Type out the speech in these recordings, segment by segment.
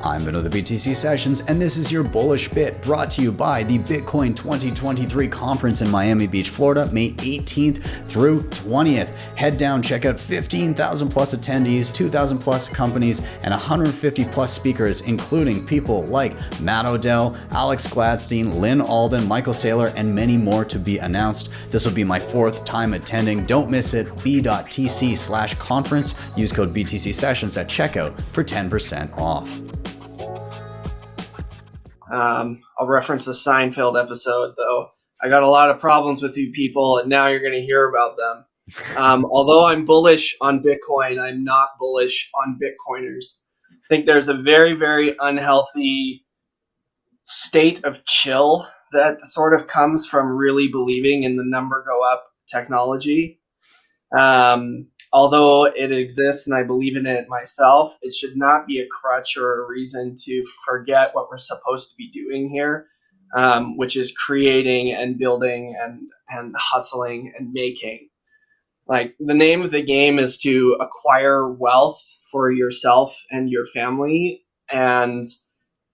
I'm Vin of the BTC Sessions, and this is your Bullish Bit, brought to you by the Bitcoin 2023 conference in Miami Beach, Florida, May 18th through 20th. Head down, check out 15,000 plus attendees, 2,000 plus companies, and 150 plus speakers, including people like Matt Odell, Alex Gladstein, Lynn Alden, Michael Saylor, and many more to be announced. This will be my 4th time attending. Don't miss it. b.tc/conference. Use code BTC Sessions at checkout for 10% off. I'll reference a Seinfeld episode, though. I got a lot of problems with you people, and now you're going to hear about them. Although I'm bullish on Bitcoin, I'm not bullish on Bitcoiners. I think there's a very, very unhealthy state of chill that sort of comes from really believing in the number go up technology. Although it exists and I believe in it myself, it should not be a crutch or a reason to forget what we're supposed to be doing here, which is creating and building and hustling and making. Like, the name of the game is to acquire wealth for yourself and your family. And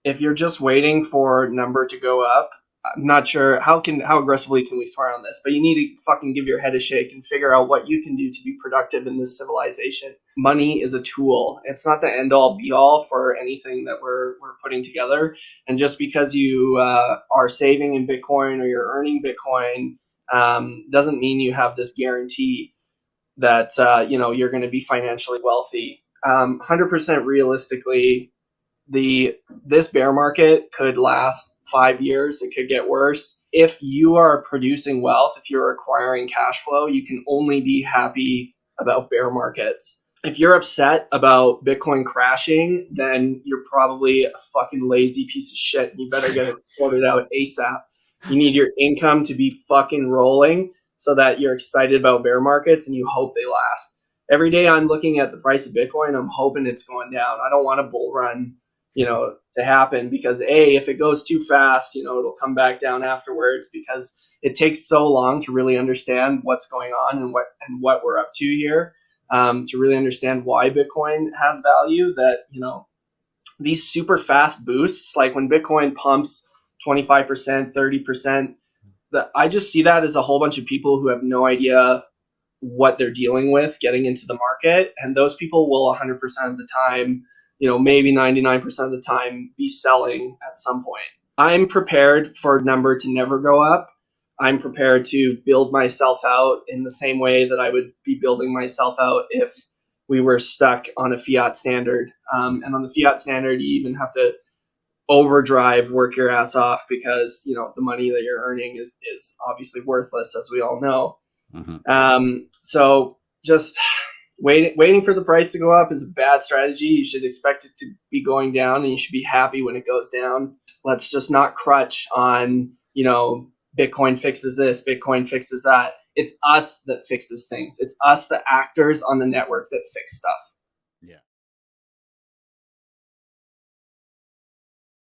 if you're just waiting for number to go up, I'm not sure how aggressively can we swear on this, but you need to fucking give your head a shake and figure out what you can do to be productive in this civilization. Money is a tool. It's not the end all be all for anything that we're putting together. And just because you are saving in Bitcoin or you're earning Bitcoin doesn't mean you have this guarantee that you're going to be financially wealthy. 100% realistically, this bear market could last 5 years. It could get worse. If you are producing wealth, if you're acquiring cash flow, you can only be happy about bear markets. If you're upset about Bitcoin crashing, then you're probably a fucking lazy piece of shit, and you better get it sorted out ASAP. You need your income to be fucking rolling so that you're excited about bear markets and you hope they last. Every day I'm looking at the price of Bitcoin, I'm hoping it's going down. I don't want a bull run, to happen, because if it goes too fast, it'll come back down afterwards, because it takes so long to really understand what's going on and what we're up to here, to really understand why Bitcoin has value, that, these super fast boosts, like when Bitcoin pumps 25%, 30%, I just see that as a whole bunch of people who have no idea what they're dealing with getting into the market. And those people will 100% of the time, maybe 99% of the time, be selling at some point. I'm prepared for number to never go up. I'm prepared to build myself out in the same way that I would be building myself out if we were stuck on a fiat standard. And on the fiat standard, you even have to overdrive, work your ass off, because, the money that you're earning is obviously worthless, as we all know. Mm-hmm. So just waiting for the price to go up is a bad strategy. You should expect it to be going down, and you should be happy when it goes down. Let's just not crutch on, Bitcoin fixes this, Bitcoin fixes that. It's us that fixes things. It's us, the actors on the network, that fix stuff.